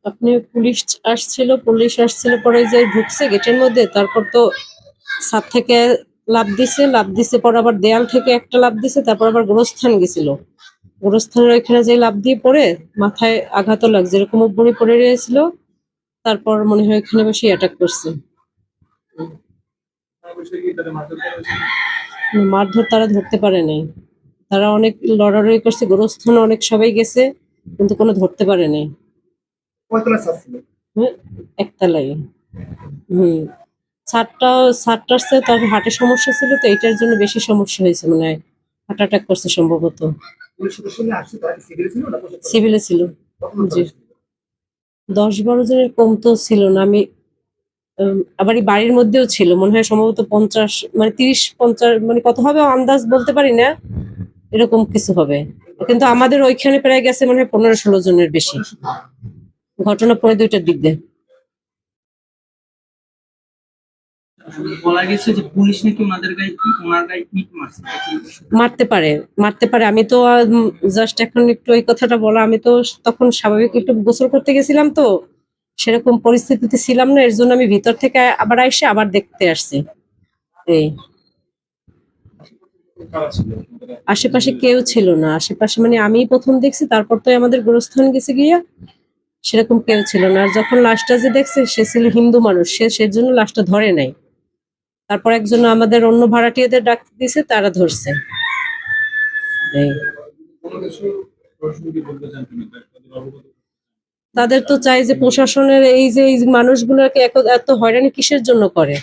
আপনি পুলিশ আসছিল পরে যে ঢুকছে গেটের মধ্যে, তারপর তো ছাদ থেকে লাফ দিছে পর আবার দেয়াল থেকে একটা লাফ দিছে, তারপর আবার গোরস্থান গেছিল। গোরস্থানের ওইখানে যে লাফ দিয়ে পড়ে মাথায় আঘাতও লাগছে, এরকম উপরে পড়ে রয়েছিল। তারপর মনে হয় এখানে বসে অ্যাটাক করছে। মারধর তারা ধরতে পারে নাই, তারা অনেক লড়ালড়ি করছে, গোরস্থানে অনেক সবাই গেছে, কিন্তু কোনো ধরতে পারে নাই। একতলায়। হুম। ছাদটার চেয়ে তার হার্টের সমস্যা ছিল, তো এটার জন্য বেশি সমস্যা হয়েছে মনে হয়, হার্ট অ্যাটাক করছে সম্ভবত। সিভিলে ছিল। জি। 10-12 জনের কম তো ছিল না। আমি আবার এই বাড়ির মধ্যেও ছিল মনে হয়, সম্ভবত 50 মানে 30-50 মানে কত হবে আন্দাজ বলতে পারি না, এরকম কিছু হবে। কিন্তু আমাদের ওইখানে প্রায় গেছে মনে হয় 15-16 জনের বেশি। ঘটনা পরে 2টার দিক দিয়ে। বলা গেছে যে পুলিশ নাকি ওনার গায়ে ইট মারছে। মারতে পারে। আমি তো জাস্ট এখন একটু ওই কথাটা বলা, আমি তো তখন স্বাভাবিক একটু গোসল করতে গেছিলাম, তো সেরকম পরিস্থিতিতে ছিলাম না, এর জন্য আমি ভিতর থেকে আবার এসে আবার দেখতে আসছি। এই আশেপাশে কেউ ছিল না, আশেপাশে মানে আমি প্রথম দেখছি, তারপর তো আমাদের গোরস্থান গেছে গিয়া, সেরকম কেউ ছিল না। আর যখন লাশটা যে দেখছে সে ছিল হিন্দু মানুষ, সেজন্য লাশটা ধরে নাই। তারপর একজন আমাদের অন্য ভাড়াটিয়াদের ডাক দিয়েছে, তারা ধরছে। তাদের তো চাই যে প্রশাসনের এই যে মানুষগুলোকে এত হয়রানি কিসের জন্য করে,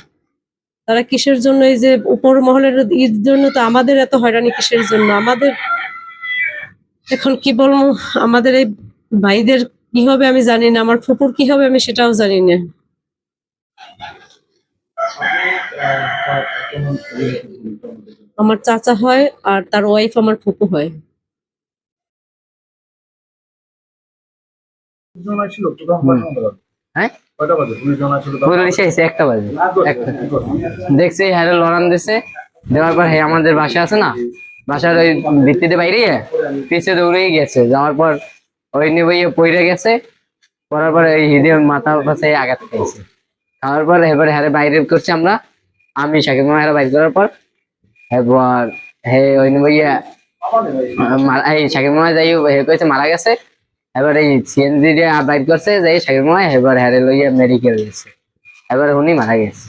তারা কিসের জন্য এই যে উপর মহলের জন্য, তো আমাদের এত হয়রানি কিসের জন্য? আমাদের এখন কি বলবো, আমাদের এই ভাইদের কি হবে আমি জানি না, আমার ফুপুর কি হবে আমি সেটাও জানি না। আমার চাচা হয় আর তার ওয়াইফ আমার ফুপু হয়। দেখছি হ্যাঁ লড়ান দিছে, দেওয়ার পর হ্যাঁ আমাদের বাসা আছে না, বাসার ওই ভিত্তিতে বাইরে পিছিয়ে দৌড়ে গেছে, যাওয়ার পর ওই নিয়ে পইরে গেছে, পড়ার পর এই হিদের মাথা পাশে আঘাত খেয়েছে। খাওয়ার পর এবার হ্যাঁ বাইরে করছি আমরা, আমি শাকিব মামা হ্যাঁ বাইর করার পর এবার হে ওই নিয়ে এই শাকিব মামা যাই কয়েছে মারা গেছে। এবার এই সিএনজি বাইর করছে যাই শাকিব মামা, এবার হ্যাঁ লইয়া মেডিকেল গেছে, এবার উনি মারা গেছে।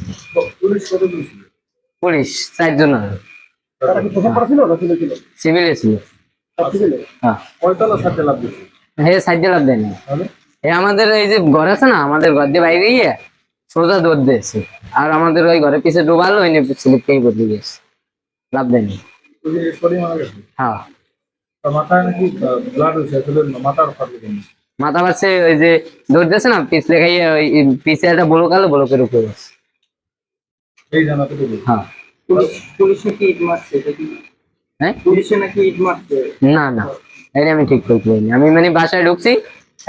পুলিশ 4 জন সিভিলে ছিল। হ্যাঁ সাইডে লাভ দেয়নি। আমাদের এই যে ঘর আছে না, আমাদের ঘর দিয়ে বাইরে গিয়ে সোজা দৌড় দিয়েছে, আর আমাদের ওই ঘরের পিছিয়ে ডুবালো, ওই স্লিপটাই বদলে গেছে, লাভ দেয়নি। হ্যাঁ মাথা পাচ্ছে ওই যে দৌড় দিয়েছে না, পিছলে খাইয়ে ওই পিছিয়ে একটা বলো কালো বলকের উপরে গেছে। হ্যাঁ না না, এটা আমি ঠিক করতে পারিনি। আমি মানে বাসায় ঢুকছি,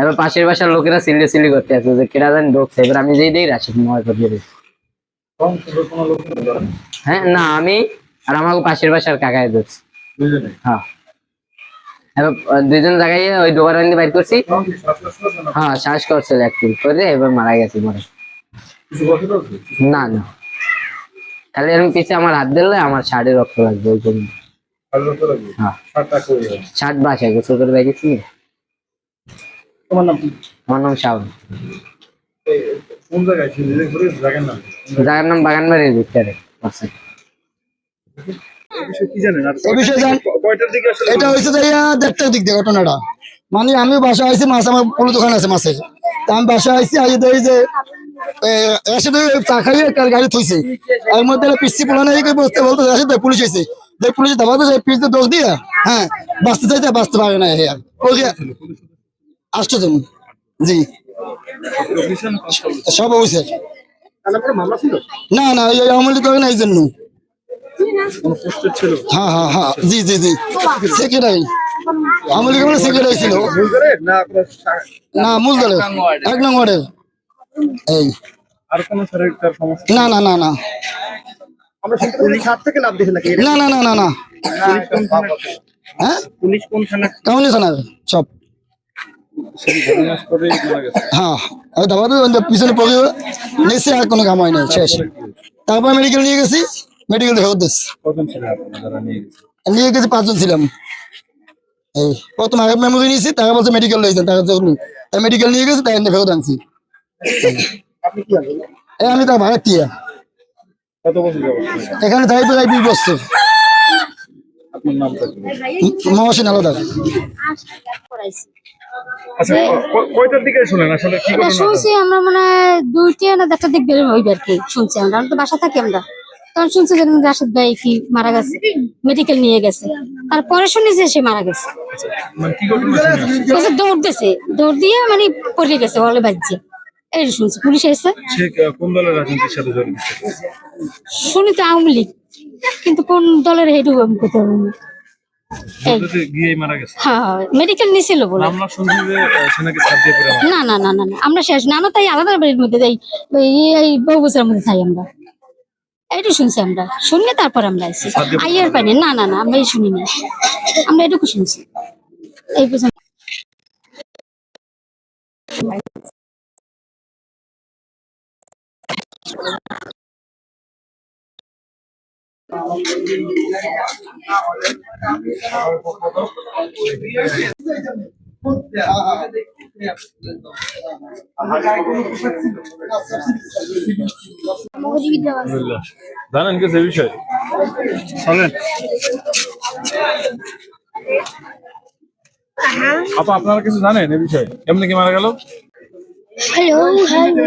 এবার পাশের বাসার লোকেরা সিল্লি করতে আছে যে কেরা জানি ঢুকছে, এবার আমি যেই দিই রাশি ময় করতে দিই। হ্যাঁ না, আমি আর আমার পাশের বাসার কাকায় ঢুকছি। হ্যাঁ এবার 2 জন জায়গায় ওই ডোবার বাইর করছি। হ্যাঁ শ্বাস করছিল একটু করে, এবার মারা গেছে মরে। না না, তাহলে এরকম পিছিয়ে আমার হাত দিলে আমার শার্টে রক্ত লাগবে ওই জন্য। হ্যাঁ শার্ট বাসায় গোসল করে দেখেছি। আমার নাম শাওন। জায়গার নাম বাগানবাড়ির ভিতরে আছে। এটা হয়েছে 1:30টার দিক দিয়ে ঘটনাটা। মানে আমি বাসা আইছি, মাছ আমার কোনো দোকান আছে মাছের, আমি বাসা আইছি, আই দেখি যে এসে চা খাইয়ে গাড়ি থইছে, এর মধ্যে পিসি পোলানো বসতে বলতে আসে পুলিশ হয়েছে, পুলিশ দাবা তো পিস দোষ দিয়ে হ্যাঁ বাঁচতে চাইতে বাঁচতে পারে না। ওকে 8 জন। জি সব হয়েছে। না না ওই আমলি করে না এই জন্য। হ্যাঁ হ্যাঁ হ্যাঁ জি জি জি সেক্রেটারি আমলি করে সেক্রেটারি ছিল না মূলদলের 1 নং ওয়ার্ডের। এই না না না না না না না না না হ্যাঁ কাউনি থানার সব। হ্যাঁ আর দাবাতে পিছনে পড়ে নিচে আর কোনো কাম হয় নাই শেষ। তারপর মেডিকেল নিয়ে গেছি, মেডিকেল ফেরত দিস নিয়ে গেছি 5 জন ছিলাম। এই প্রথম আগে মেমোরি নিয়েছি, তারা বলছে মেডিকেল লইছেন, তারা তাই মেডিকেল নিয়ে গেছি, তাই ফেরত আনছি। এই আমি তার ভাড়া টিয়া এখানে থাকি প্রায় 20 বছর। মহসিন আলাদা। আচ্ছা কয়টার দিকে শুনেন আসলে কি এটা শুনছি আমরা মনে হয় 2টা না 1টার দিক বের হইবে আর কি শুনছি আমরা তো বাসা থাকি আমরা তখন শুনছি যে রাশেদ ভাই কি মারা গেছে মেডিকেল নিয়ে গেছে তারপরে শুনি যে সে মারা গেছে মানে কি ঘটনা শুনেন? বলছে দৌড় দিয়ে মানে পড়ে গেছে হলে বাজছে এই শুনছি পুলিশ এসে সে কোন দলের রাজনীতির সাথে জড়িত ছিল? শুনি তো আওয়ামী লীগ কিন্তু কোন দলের হেডু আমি করতে পারবো না। এই যুদ্ধে গিয়েই মারা গেছে। হ্যাঁ মেডিকেল নিছিল বলে আমরা শুনছি যে সে নাকি ছাদ দিয়ে পড়ে মারা না না না না না, আমরা শেষ না আমরা তাই আলাদা বাড়ির মধ্যে যাই এই বহু বছরের মধ্যে থাই আমরা এইটু শুনছি আমরা শুনলে তারপর আমরা আইছি আইয়ার পাইনি না না না আমরা এই শুনি না আমরা এটুকু শুনছি এই পর্যন্ত জানেন কি যে বিষয় চলেন আপা আপনারা কিছু জানেন এই বিষয়ে এমনি কি মারা গেল? Hello hello